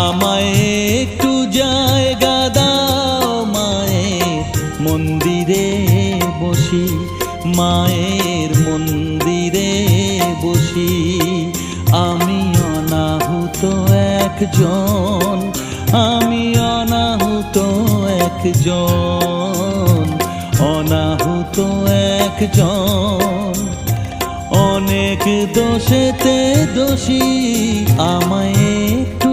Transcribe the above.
আমায় একটু জায়গা দাও মায়ের মন্দিরে বসি, মায়ের মন্দিরে বসি। আমি অনাহুত একজন, আমি অনাহুত একজন, অনাহুত একজন। অনেক দোষেতে দোষী, আমায় একটু